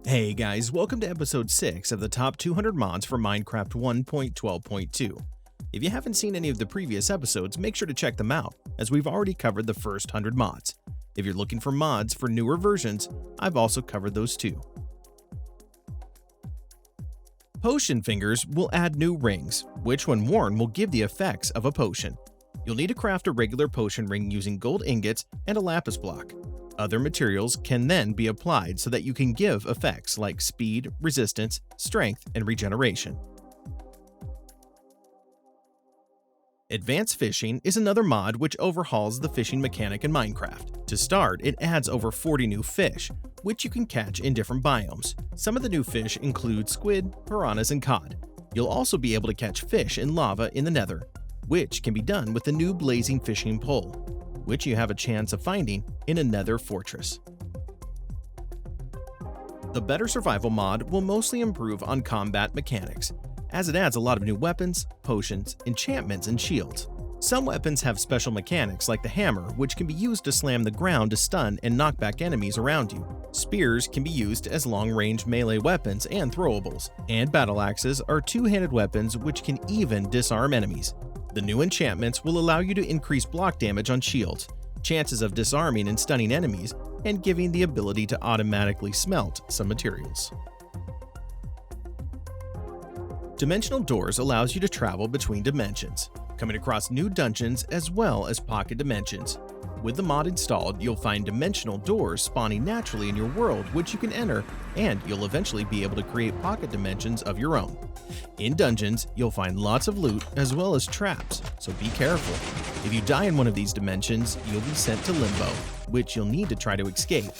Hey guys, welcome to episode 6 of the top 200 mods for Minecraft 1.12.2. If you haven't seen any of the previous episodes, make sure to check them out, as we've already covered the first 100 mods. If you're looking for mods for newer versions, I've also covered those too. Potion fingers will add new rings, which when worn will give the effects of a potion. You'll need to craft a regular potion ring using gold ingots and a lapis block. Other materials can then be applied so that you can give effects like speed, resistance, strength, and regeneration. Advanced Fishing is another mod which overhauls the fishing mechanic in Minecraft. To start, it adds over 40 new fish, which you can catch in different biomes. Some of the new fish include squid, piranhas, and cod. You'll also be able to catch fish in lava in the Nether, which can be done with the new blazing fishing pole, which you have a chance of finding in a Nether fortress. The Better Survival mod will mostly improve on combat mechanics, as it adds a lot of new weapons, potions, enchantments, and shields. Some weapons have special mechanics like the hammer, which can be used to slam the ground to stun and knock back enemies around you. Spears can be used as long-range melee weapons and throwables, and battle axes are two-handed weapons which can even disarm enemies. The new enchantments will allow you to increase block damage on shields, chances of disarming and stunning enemies, and giving the ability to automatically smelt some materials. Dimensional Doors allows you to travel between dimensions, coming across new dungeons as well as pocket dimensions. With the mod installed, you'll find dimensional doors spawning naturally in your world which you can enter, and you'll eventually be able to create pocket dimensions of your own. In dungeons, you'll find lots of loot as well as traps, so be careful. If you die in one of these dimensions, you'll be sent to Limbo, which you'll need to try to escape.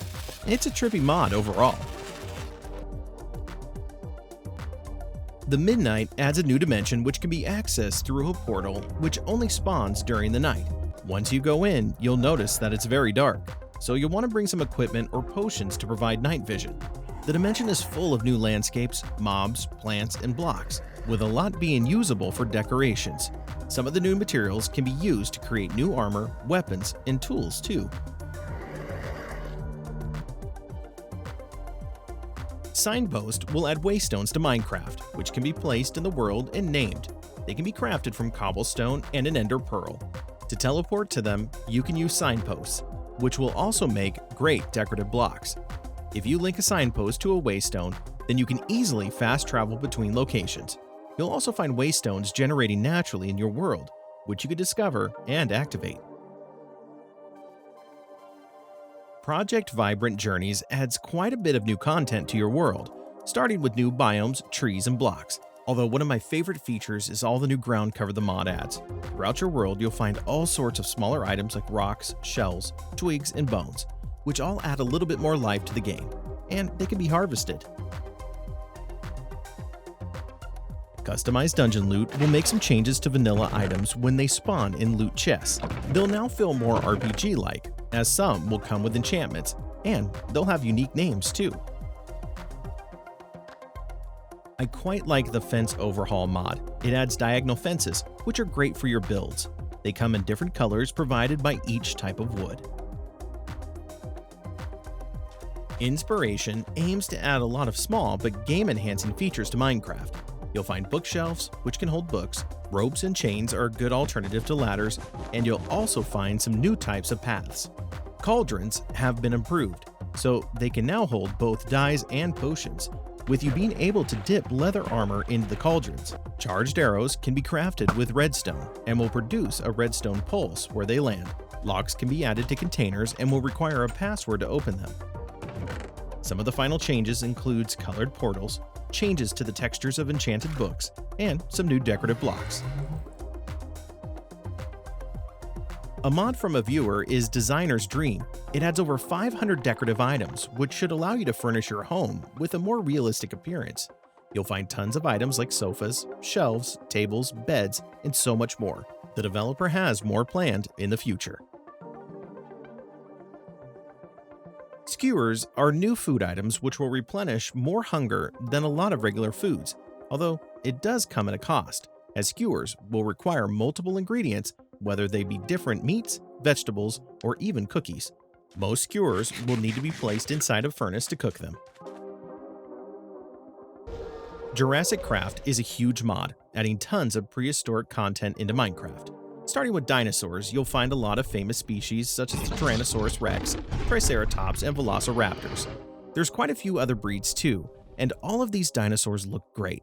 It's a trippy mod overall. The Midnight adds a new dimension which can be accessed through a portal which only spawns during the night. Once you go in, you'll notice that it's very dark, so you'll want to bring some equipment or potions to provide night vision. The dimension is full of new landscapes, mobs, plants, and blocks, with a lot being usable for decorations. Some of the new materials can be used to create new armor, weapons, and tools too. Signpost will add waystones to Minecraft, which can be placed in the world and named. They can be crafted from cobblestone and an ender pearl. To teleport to them, you can use signposts, which will also make great decorative blocks. If you link a signpost to a waystone, then you can easily fast travel between locations. You'll also find waystones generating naturally in your world, which you can discover and activate. Project Vibrant Journeys adds quite a bit of new content to your world, starting with new biomes, trees, and blocks. Although one of my favorite features is all the new ground cover the mod adds. Throughout your world, you'll find all sorts of smaller items like rocks, shells, twigs, and bones, which all add a little bit more life to the game, and they can be harvested. Customized dungeon loot will make some changes to vanilla items when they spawn in loot chests. They'll now feel more RPG-like, as some will come with enchantments, and they'll have unique names too. I quite like the Fence Overhaul mod. It adds diagonal fences, which are great for your builds. They come in different colors provided by each type of wood. Inspiration aims to add a lot of small but game-enhancing features to Minecraft. You'll find bookshelves, which can hold books, ropes and chains are a good alternative to ladders, and you'll also find some new types of paths. Cauldrons have been improved, so they can now hold both dyes and potions, with you being able to dip leather armor into the cauldrons. Charged arrows can be crafted with redstone and will produce a redstone pulse where they land. Locks can be added to containers and will require a password to open them. Some of the final changes includes colored portals, changes to the textures of enchanted books, and some new decorative blocks. A mod from a viewer is Designer's Dream. It adds over 500 decorative items, which should allow you to furnish your home with a more realistic appearance. You'll find tons of items like sofas, shelves, tables, beds, and so much more. The developer has more planned in the future. Skewers are new food items which will replenish more hunger than a lot of regular foods, although it does come at a cost, as skewers will require multiple ingredients, whether they be different meats, vegetables, or even cookies. Most skewers will need to be placed inside a furnace to cook them. Jurassicraft is a huge mod, adding tons of prehistoric content into Minecraft. Starting with dinosaurs, you'll find a lot of famous species such as the Tyrannosaurus rex, Triceratops, and Velociraptors. There's quite a few other breeds too, and all of these dinosaurs look great.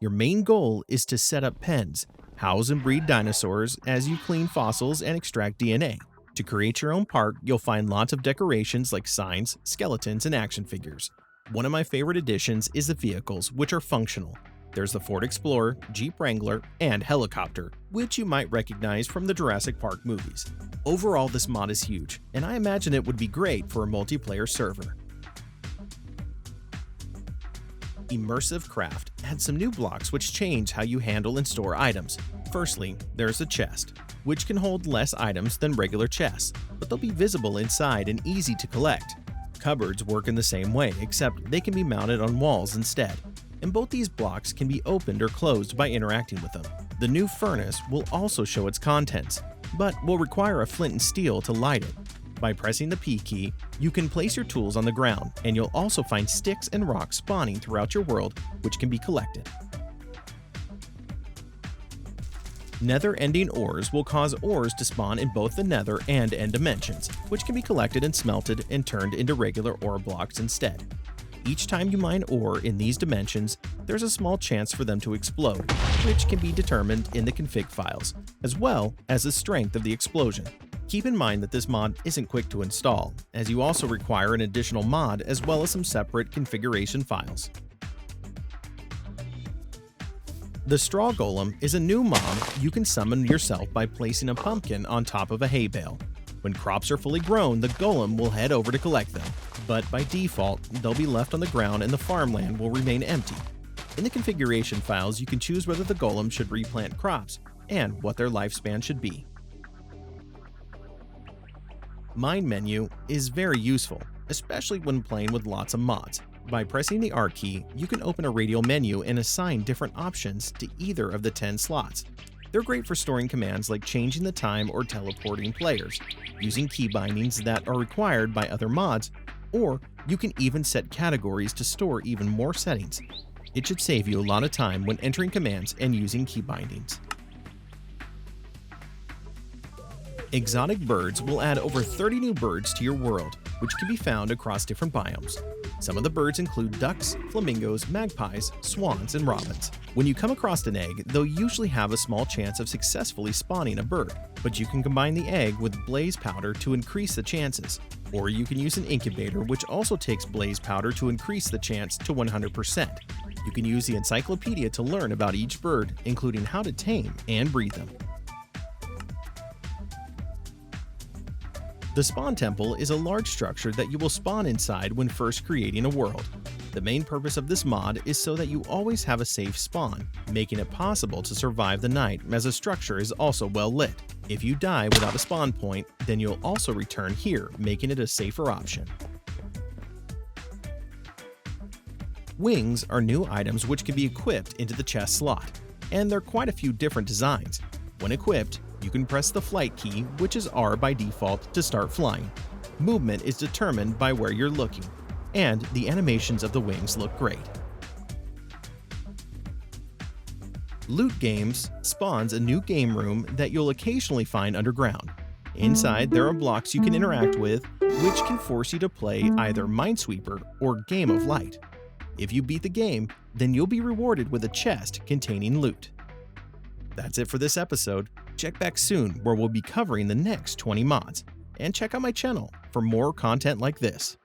Your main goal is to set up pens, house and breed dinosaurs as you clean fossils and extract DNA. To create your own park, you'll find lots of decorations like signs, skeletons, and action figures. One of my favorite additions is the vehicles, which are functional. There's the Ford Explorer, Jeep Wrangler, and helicopter, which you might recognize from the Jurassic Park movies. Overall, this mod is huge, and I imagine it would be great for a multiplayer server. Immersive Craft adds some new blocks which change how you handle and store items. Firstly, there's a chest, which can hold less items than regular chests, but they'll be visible inside and easy to collect. Cupboards work in the same way, except they can be mounted on walls instead, and both these blocks can be opened or closed by interacting with them. The new furnace will also show its contents, but will require a flint and steel to light it. By pressing the P key, you can place your tools on the ground, and you'll also find sticks and rocks spawning throughout your world, which can be collected. Netherending Ores will cause ores to spawn in both the nether and end dimensions, which can be collected and smelted and turned into regular ore blocks instead. Each time you mine ore in these dimensions, there's a small chance for them to explode, which can be determined in the config files, as well as the strength of the explosion. Keep in mind that this mod isn't quick to install, as you also require an additional mod as well as some separate configuration files. The Straw Golem is a new mob you can summon yourself by placing a pumpkin on top of a hay bale. When crops are fully grown, the golem will head over to collect them, but by default, they'll be left on the ground and the farmland will remain empty. In the configuration files, you can choose whether the golem should replant crops and what their lifespan should be. MineMenu is very useful, especially when playing with lots of mods. By pressing the R key, you can open a radial menu and assign different options to either of the 10 slots. They're great for storing commands like changing the time or teleporting players, using key bindings that are required by other mods, or you can even set categories to store even more settings. It should save you a lot of time when entering commands and using key bindings. Exotic birds will add over 30 new birds to your world, which can be found across different biomes. Some of the birds include ducks, flamingos, magpies, swans, and robins. When you come across an egg, they'll usually have a small chance of successfully spawning a bird, but you can combine the egg with blaze powder to increase the chances. Or you can use an incubator, which also takes blaze powder to increase the chance to 100%. You can use the encyclopedia to learn about each bird, including how to tame and breed them. The Spawn Temple is a large structure that you will spawn inside when first creating a world. The main purpose of this mod is so that you always have a safe spawn, making it possible to survive the night as the structure is also well lit. If you die without a spawn point, then you'll also return here, making it a safer option. Wings are new items which can be equipped into the chest slot, and there are quite a few different designs. When equipped, you can press the flight key, which is R by default, to start flying. Movement is determined by where you're looking, and the animations of the wings look great. Loot Games spawns a new game room that you'll occasionally find underground. Inside, there are blocks you can interact with, which can force you to play either Minesweeper or Game of Light. If you beat the game, then you'll be rewarded with a chest containing loot. That's it for this episode. Check back soon where we'll be covering the next 20 mods. And check out my channel for more content like this.